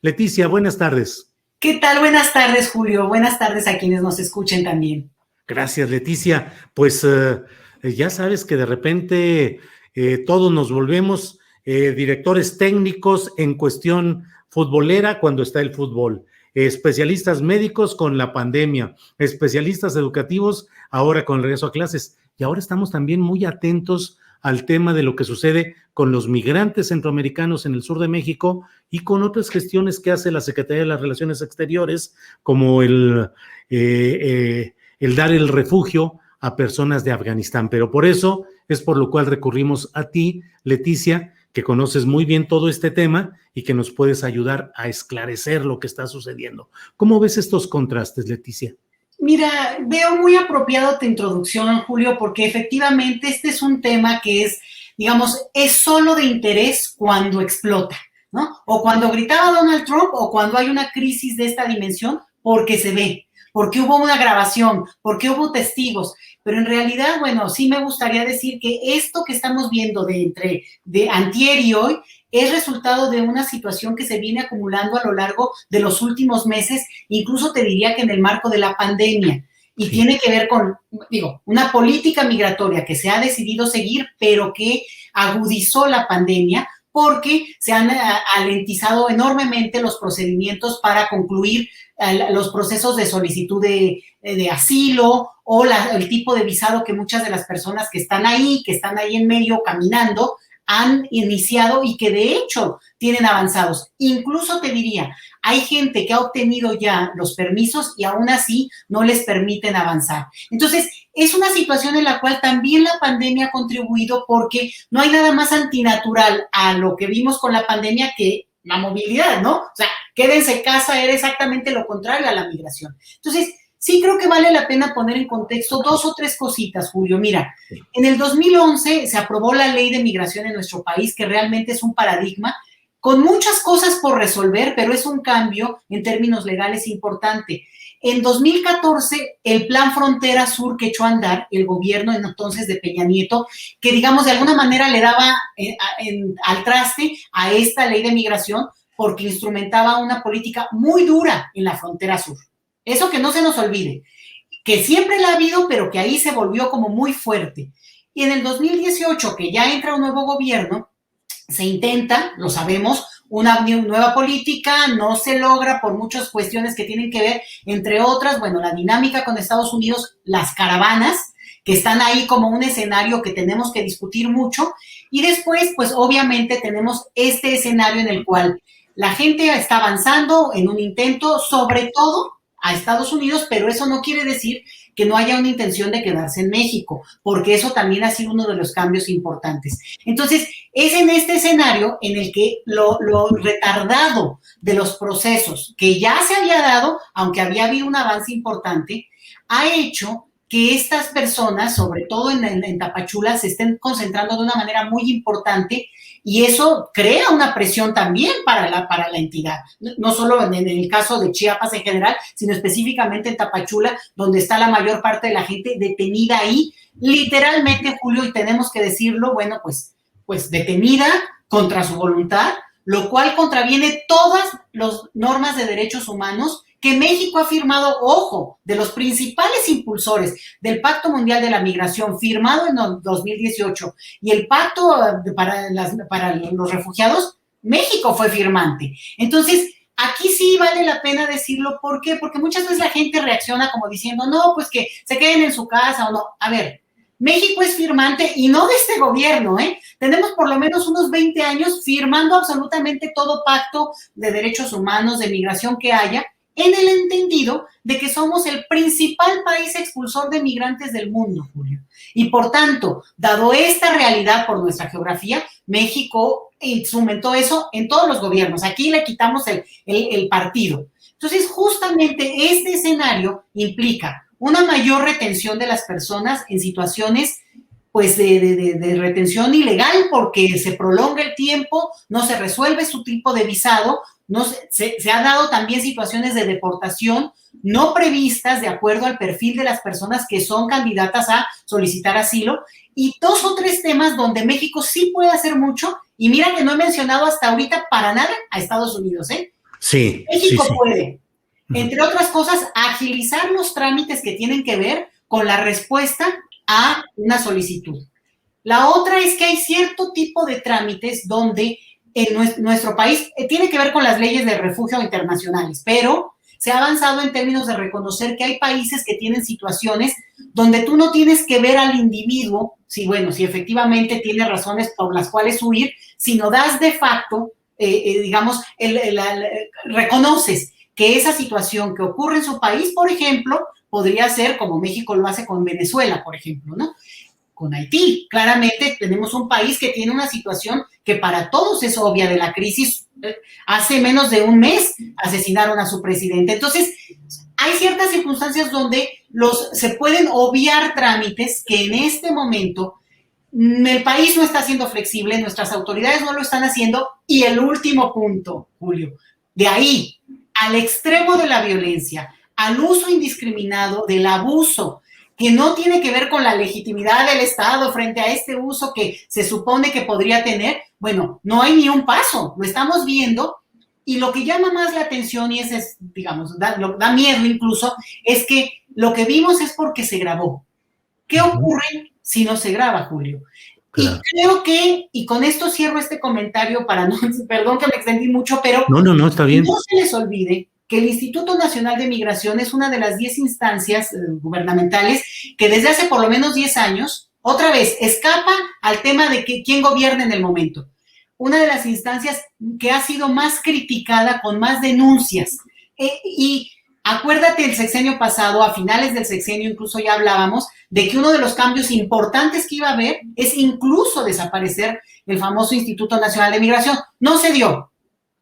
Leticia, buenas tardes. ¿Qué tal? Buenas tardes, Julio. Buenas tardes a quienes nos escuchen también. Gracias, Leticia. Pues ya sabes que de repente todos nos volvemos directores técnicos en cuestión futbolera cuando está el fútbol, especialistas médicos con la pandemia, especialistas educativos ahora con el regreso a clases. Y ahora estamos también muy atentos al tema de lo que sucede con los migrantes centroamericanos en el sur de México y con otras gestiones que hace la Secretaría de las Relaciones Exteriores, como el dar el refugio a personas de Afganistán. Pero por eso es por lo cual recurrimos a ti, Leticia, que conoces muy bien todo este tema y que nos puedes ayudar a esclarecer lo que está sucediendo. ¿Cómo ves estos contrastes, Leticia? Mira, veo muy apropiado tu introducción, Julio, porque efectivamente este es un tema que es, digamos, es solo de interés cuando explota, ¿no? O cuando gritaba Donald Trump o cuando hay una crisis de esta dimensión, porque se ve, porque hubo una grabación, porque hubo testigos. Pero en realidad, bueno, sí me gustaría decir que esto que estamos viendo de antier y hoy es resultado de una situación que se viene acumulando a lo largo de los últimos meses, incluso te diría que en el marco de la pandemia, y tiene que ver con, una política migratoria que se ha decidido seguir, pero que agudizó la pandemia porque se han alentizado enormemente los procedimientos para concluir los procesos de solicitud de asilo o el tipo de visado que muchas de las personas que están ahí en medio caminando, han iniciado y que de hecho tienen avanzados. Incluso te diría, hay gente que ha obtenido ya los permisos y aún así no les permiten avanzar. Entonces, es una situación en la cual también la pandemia ha contribuido porque no hay nada más antinatural a lo que vimos con la pandemia que la movilidad, ¿no? O sea, quédense en casa era exactamente lo contrario a la migración. Entonces, sí creo que vale la pena poner en contexto 2 o 3 cositas, Julio. Mira, en el 2011 se aprobó la ley de migración en nuestro país, que realmente es un paradigma, con muchas cosas por resolver, pero es un cambio en términos legales importante. En 2014, el Plan Frontera Sur que echó a andar el gobierno entonces de Peña Nieto, que digamos de alguna manera le daba al traste a esta ley de migración porque instrumentaba una política muy dura en la frontera sur. Eso que no se nos olvide, que siempre la ha habido, pero que ahí se volvió como muy fuerte. Y en el 2018, que ya entra un nuevo gobierno, se intenta, lo sabemos, una nueva política, no se logra por muchas cuestiones que tienen que ver, entre otras, bueno, la dinámica con Estados Unidos, las caravanas, que están ahí como un escenario que tenemos que discutir mucho, y después, pues obviamente tenemos este escenario en el cual la gente está avanzando en un intento, sobre todo a Estados Unidos, pero eso no quiere decir que no haya una intención de quedarse en México, porque eso también ha sido uno de los cambios importantes. Entonces, es en este escenario en el que lo retardado de los procesos que ya se había dado, aunque había habido un avance importante, ha hecho que estas personas, sobre todo en Tapachula, se estén concentrando de una manera muy importante y eso crea una presión también para la entidad, no solo en el caso de Chiapas en general, sino específicamente en Tapachula, donde está la mayor parte de la gente detenida ahí, literalmente, Julio, y tenemos que decirlo, bueno, pues detenida contra su voluntad, lo cual contraviene todas las normas de derechos humanos que México ha firmado, ojo, de los principales impulsores del Pacto Mundial de la Migración, firmado en 2018, y el Pacto para los Refugiados, México fue firmante. Entonces, aquí sí vale la pena decirlo. ¿Por qué? Porque muchas veces la gente reacciona como diciendo, no, pues que se queden en su casa o no. A ver, México es firmante y no de este gobierno, ¿eh? Tenemos por lo menos unos 20 años firmando absolutamente todo pacto de derechos humanos, de migración que haya, en el entendido de que somos el principal país expulsor de migrantes del mundo, Julio. Y por tanto, dado esta realidad por nuestra geografía, México instrumentó eso en todos los gobiernos. Aquí le quitamos el partido. Entonces, justamente este escenario implica una mayor retención de las personas en situaciones pues de retención ilegal porque se prolonga el tiempo, no se resuelve su tipo de visado no se ha dado también situaciones de deportación no previstas de acuerdo al perfil de las personas que son candidatas a solicitar asilo, y 2 o 3 temas donde México sí puede hacer mucho, y mira que no he mencionado hasta ahorita para nada a Estados Unidos, ¿eh? Sí, México sí. puede, entre otras cosas, agilizar los trámites que tienen que ver con la respuesta a una solicitud. La otra es que hay cierto tipo de trámites donde en nuestro país tiene que ver con las leyes de refugio internacionales, pero se ha avanzado en términos de reconocer que hay países que tienen situaciones donde tú no tienes que ver al individuo, si efectivamente tiene razones por las cuales huir, sino das de facto, digamos, reconoces que esa situación que ocurre en su país, por ejemplo, podría ser como México lo hace con Venezuela, por ejemplo, ¿no? Con Haití. Claramente tenemos un país que tiene una situación que para todos es obvia de la crisis. Hace menos de un mes asesinaron a su presidente. Entonces, hay ciertas circunstancias donde se pueden obviar trámites que en este momento el país no está siendo flexible, nuestras autoridades no lo están haciendo. Y el último punto, Julio, de ahí al extremo de la violencia, al uso indiscriminado, del abuso, que no tiene que ver con la legitimidad del Estado frente a este uso que se supone que podría tener, bueno, no hay ni un paso, lo estamos viendo, y lo que llama más la atención, y es digamos, da miedo incluso, es que lo que vimos es porque se grabó. ¿Qué ocurre si no se graba, Julio? Claro. Y creo que, y con esto cierro este comentario para no, perdón que me extendí mucho, pero no, está bien. No se les olvide que el Instituto Nacional de Migración es una de las 10 instancias gubernamentales que desde hace por lo menos 10 años, otra vez, escapa al tema de quién gobierna en el momento. Una de las instancias que ha sido más criticada, con más denuncias. Y acuérdate el sexenio pasado, a finales del sexenio incluso ya hablábamos de que uno de los cambios importantes que iba a haber es incluso desaparecer el famoso Instituto Nacional de Migración. No se dio.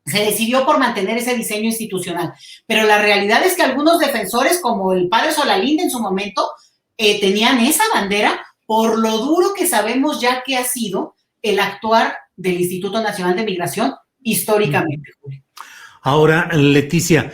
Se decidió por mantener ese diseño institucional. Pero la realidad es que algunos defensores, como el padre Solalinde en su momento, tenían esa bandera por lo duro que sabemos ya que ha sido el actuar del Instituto Nacional de Migración históricamente. Ahora, Leticia,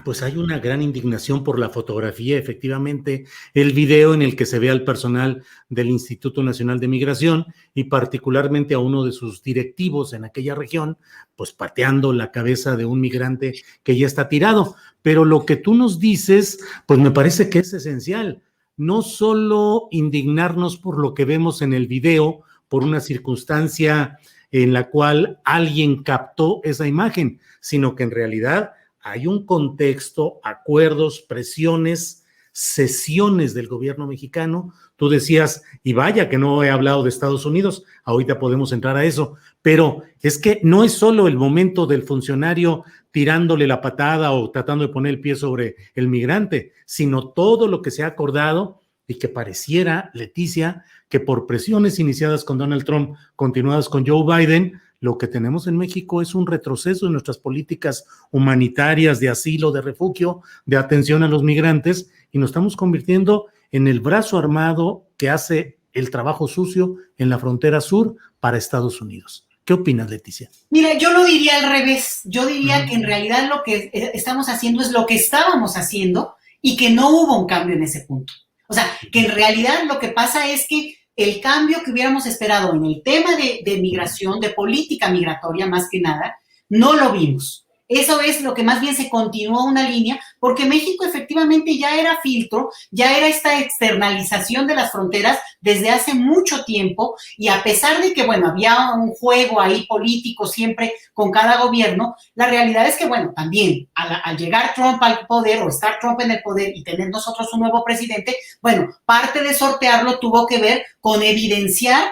pues hay una gran indignación por la fotografía, efectivamente, el video en el que se ve al personal del Instituto Nacional de Migración y particularmente a uno de sus directivos en aquella región, pues pateando la cabeza de un migrante que ya está tirado. Pero lo que tú nos dices, pues me parece que es esencial. No solo indignarnos por lo que vemos en el video, por una circunstancia en la cual alguien captó esa imagen, sino que en realidad hay un contexto, acuerdos, presiones, cesiones del gobierno mexicano. Tú decías, y vaya que no he hablado de Estados Unidos, ahorita podemos entrar a eso, pero es que no es solo el momento del funcionario tirándole la patada o tratando de poner el pie sobre el migrante, sino todo lo que se ha acordado y que pareciera, Leticia, que por presiones iniciadas con Donald Trump, continuadas con Joe Biden, lo que tenemos en México es un retroceso en nuestras políticas humanitarias de asilo, de refugio, de atención a los migrantes, y nos estamos convirtiendo en el brazo armado que hace el trabajo sucio en la frontera sur para Estados Unidos. ¿Qué opinas, Leticia? Mira, yo lo diría al revés. Yo diría que en realidad lo que estamos haciendo es lo que estábamos haciendo y que no hubo un cambio en ese punto. O sea, que en realidad lo que pasa es que el cambio que hubiéramos esperado en el tema de migración, de política migratoria más que nada, no lo vimos. Eso es lo que más bien se continuó una línea, porque México efectivamente ya era filtro, ya era esta externalización de las fronteras desde hace mucho tiempo, y a pesar de que, bueno, había un juego ahí político siempre con cada gobierno, la realidad es que, bueno, también al llegar Trump al poder o estar Trump en el poder y tener nosotros un nuevo presidente, bueno, parte de sortearlo tuvo que ver con evidenciar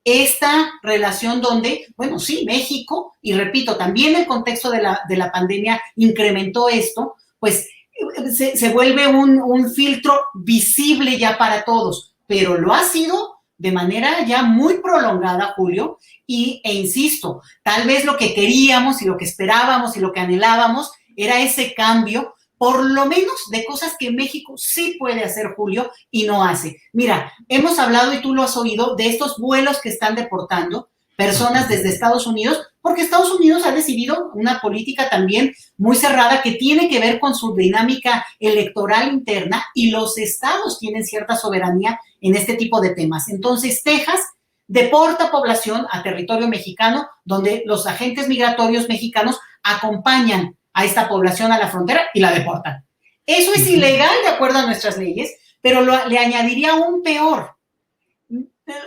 esta relación donde, bueno, sí, México, y repito, también el contexto de la pandemia incrementó esto, pues se vuelve un filtro visible ya para todos, pero lo ha sido de manera ya muy prolongada, Julio, e insisto, tal vez lo que queríamos y lo que esperábamos y lo que anhelábamos era ese cambio, por lo menos de cosas que México sí puede hacer, Julio, y no hace. Mira, hemos hablado, y tú lo has oído, de estos vuelos que están deportando, personas desde Estados Unidos, porque Estados Unidos ha decidido una política también muy cerrada que tiene que ver con su dinámica electoral interna, y los estados tienen cierta soberanía en este tipo de temas. Entonces, Texas deporta población a territorio mexicano, donde los agentes migratorios mexicanos acompañan a esta población a la frontera y la deportan. Eso es ilegal de acuerdo a nuestras leyes, pero le añadiría aún peor.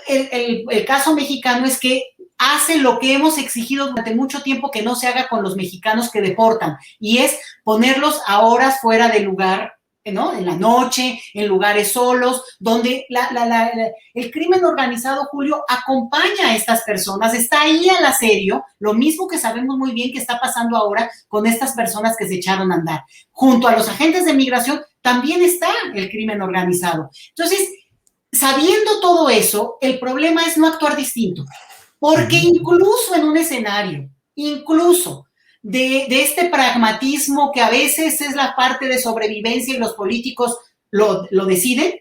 El caso mexicano es que hace lo que hemos exigido durante mucho tiempo que no se haga con los mexicanos que deportan, y es ponerlos a horas fuera de lugar, ¿no? En la noche, en lugares solos, donde el crimen organizado, Julio, acompaña a estas personas, está ahí al acerio, lo mismo que sabemos muy bien que está pasando ahora con estas personas que se echaron a andar. Junto a los agentes de migración también está el crimen organizado. Entonces, sabiendo todo eso, el problema es no actuar distinto, porque incluso en un escenario, incluso de este pragmatismo que a veces es la parte de sobrevivencia y los políticos lo deciden,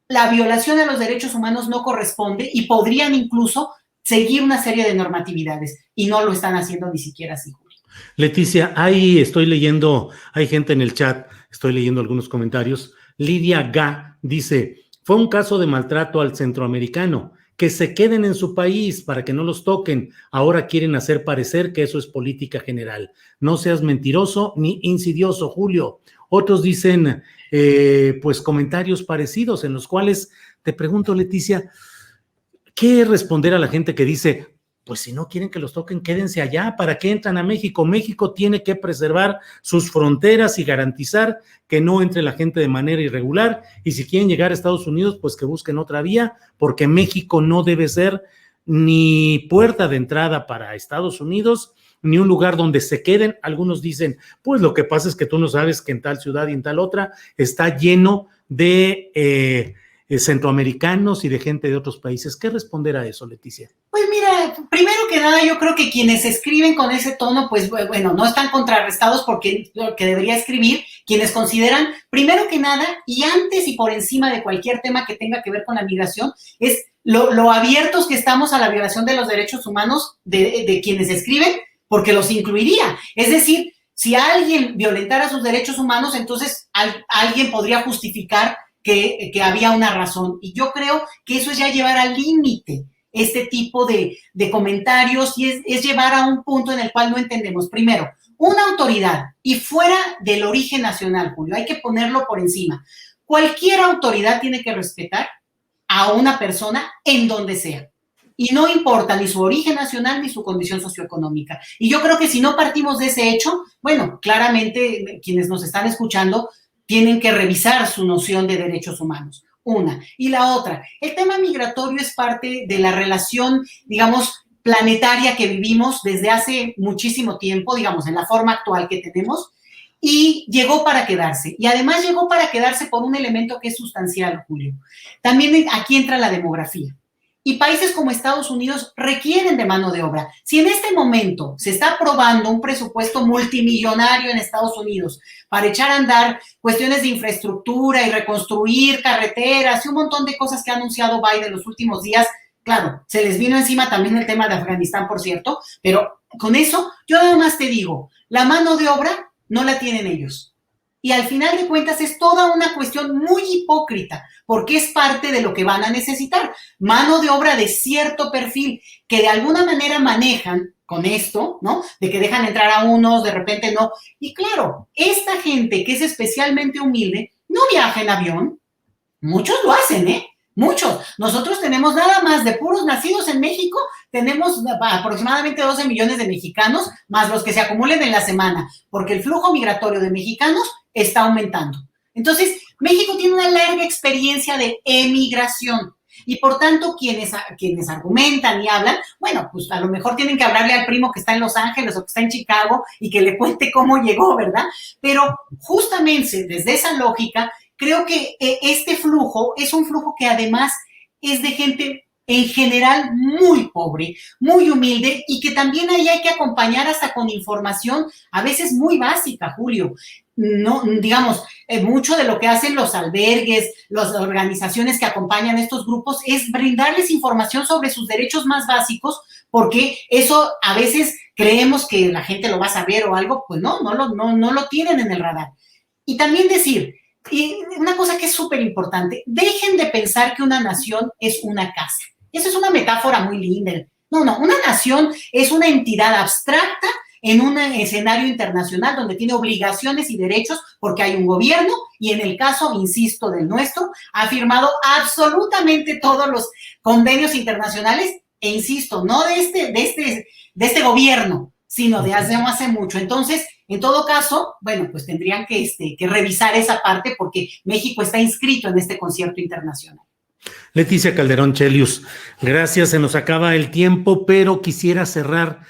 la violación a los derechos humanos no corresponde y podrían incluso seguir una serie de normatividades, y no lo están haciendo ni siquiera así, Julio. Leticia, ahí estoy leyendo, hay gente en el chat, estoy leyendo algunos comentarios. Lidia Gá dice: fue un caso de maltrato al centroamericano, que se queden en su país para que no los toquen. Ahora quieren hacer parecer que eso es política general. No seas mentiroso ni insidioso, Julio. Otros dicen, pues, comentarios parecidos en los cuales te pregunto, Leticia, ¿qué responder a la gente que dice, pues si no quieren que los toquen, quédense allá? ¿Para qué entran a México? México tiene que preservar sus fronteras y garantizar que no entre la gente de manera irregular, y si quieren llegar a Estados Unidos, pues que busquen otra vía, porque México no debe ser ni puerta de entrada para Estados Unidos, ni un lugar donde se queden. Algunos dicen, pues lo que pasa es que tú no sabes que en tal ciudad y en tal otra está lleno de centroamericanos y de gente de otros países. ¿Qué responder a eso, Leticia? Pues mira, primero que nada, yo creo que quienes escriben con ese tono, pues bueno, no están contrarrestados porque lo que debería escribir quienes consideran, primero que nada, y antes y por encima de cualquier tema que tenga que ver con la migración, es lo abiertos que estamos a la violación de los derechos humanos de quienes escriben, porque los incluiría. Es decir, si alguien violentara sus derechos humanos, entonces alguien podría justificar que había una razón. Y yo creo que eso es ya llevar al límite este tipo de comentarios, y es llevar a un punto en el cual no entendemos. Primero, una autoridad, y fuera del origen nacional, Julio, hay que ponerlo por encima. Cualquier autoridad tiene que respetar a una persona en donde sea, y no importa ni su origen nacional ni su condición socioeconómica. Y yo creo que si no partimos de ese hecho, bueno, claramente quienes nos están escuchando tienen que revisar su noción de derechos humanos. Una. Y la otra, el tema migratorio es parte de la relación, digamos, planetaria que vivimos desde hace muchísimo tiempo, digamos, en la forma actual que tenemos, y llegó para quedarse. Y además llegó para quedarse por un elemento que es sustancial, Julio. También aquí entra la demografía. Y países como Estados Unidos requieren de mano de obra. Si en este momento se está aprobando un presupuesto multimillonario en Estados Unidos para echar a andar cuestiones de infraestructura y reconstruir carreteras y un montón de cosas que ha anunciado Biden los últimos días, claro, se les vino encima también el tema de Afganistán, por cierto, pero con eso yo nada más te digo, la mano de obra no la tienen ellos. Y al final de cuentas es toda una cuestión muy hipócrita, porque es parte de lo que van a necesitar. Mano de obra de cierto perfil que de alguna manera manejan con esto, ¿no? De que dejan entrar a unos, de repente no. Y claro, esta gente que es especialmente humilde no viaja en avión. Muchos lo hacen, ¿eh? Muchos. Nosotros tenemos nada más de puros nacidos en México, tenemos aproximadamente 12 millones de mexicanos, más los que se acumulen en la semana, porque el flujo migratorio de mexicanos está aumentando. Entonces, México tiene una larga experiencia de emigración, y por tanto, quienes argumentan y hablan, bueno, pues a lo mejor tienen que hablarle al primo que está en Los Ángeles o que está en Chicago y que le cuente cómo llegó, ¿verdad? Pero justamente desde esa lógica, creo que este flujo es un flujo que además es de gente en general muy pobre, muy humilde, y que también ahí hay que acompañar hasta con información a veces muy básica, Julio. no, digamos, mucho de lo que hacen los albergues, las organizaciones que acompañan estos grupos es brindarles información sobre sus derechos más básicos, porque eso a veces creemos que la gente lo va a saber o algo, pues no lo tienen en el radar. Y también decir, y una cosa que es súper importante, dejen de pensar que una nación es una casa. Eso es una metáfora muy linda. No, una nación es una entidad abstracta en un escenario internacional donde tiene obligaciones y derechos porque hay un gobierno y en el caso, insisto, del nuestro, ha firmado absolutamente todos los convenios internacionales e insisto, no de este gobierno, sino de hace mucho. Entonces, en todo caso, bueno, pues tendrían que revisar esa parte porque México está inscrito en este concierto internacional. Leticia Calderón Chelius, gracias, se nos acaba el tiempo, pero quisiera cerrar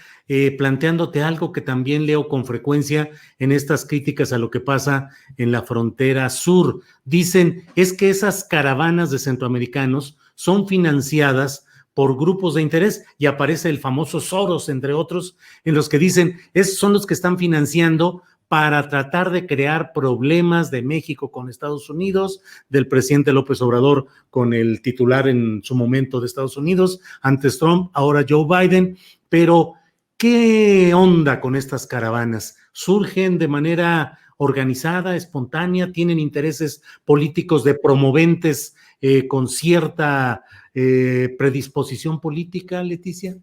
planteándote algo que también leo con frecuencia en estas críticas a lo que pasa en la frontera sur. Dicen, es que esas caravanas de centroamericanos son financiadas por grupos de interés y aparece el famoso Soros, entre otros, en los que dicen, son los que están financiando para tratar de crear problemas de México con Estados Unidos, del presidente López Obrador con el titular en su momento de Estados Unidos, antes Trump, ahora Joe Biden, pero ¿qué onda con estas caravanas? ¿Surgen de manera organizada, espontánea? ¿Tienen intereses políticos de promoventes con cierta predisposición política, Leticia?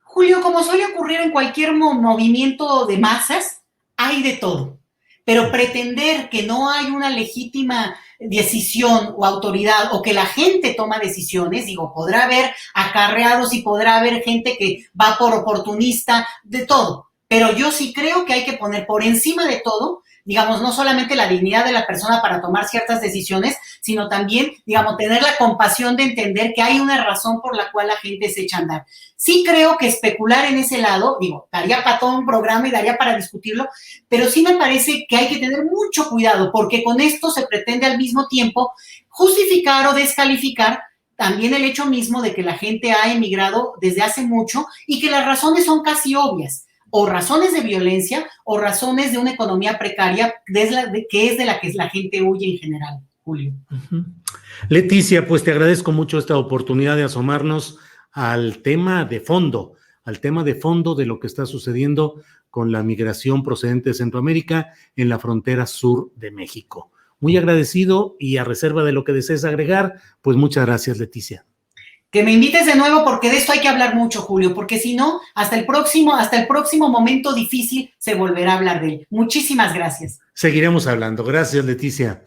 Julio, como suele ocurrir en cualquier movimiento de masas, hay de todo, pero pretender que no hay una legítima decisión o autoridad o que la gente toma decisiones, digo, podrá haber acarreados y podrá haber gente que va por oportunista, de todo, pero yo sí creo que hay que poner por encima de todo, digamos, no solamente la dignidad de la persona para tomar ciertas decisiones, sino también, digamos, tener la compasión de entender que hay una razón por la cual la gente se echa a andar. Sí creo que especular en ese lado, digo, daría para todo un programa y daría para discutirlo, pero sí me parece que hay que tener mucho cuidado, porque con esto se pretende al mismo tiempo justificar o descalificar también el hecho mismo de que la gente ha emigrado desde hace mucho y que las razones son casi obvias, o razones de violencia o razones de una economía precaria que es de la que la gente huye en general, Julio. Leticia, pues te agradezco mucho esta oportunidad de asomarnos al tema de fondo de lo que está sucediendo con la migración procedente de Centroamérica en la frontera sur de México. Muy agradecido y a reserva de lo que desees agregar, pues muchas gracias, Leticia. Que me invites de nuevo porque de esto hay que hablar mucho, Julio, porque si no, hasta el próximo momento difícil se volverá a hablar de él. Muchísimas gracias. Seguiremos hablando. Gracias, Leticia.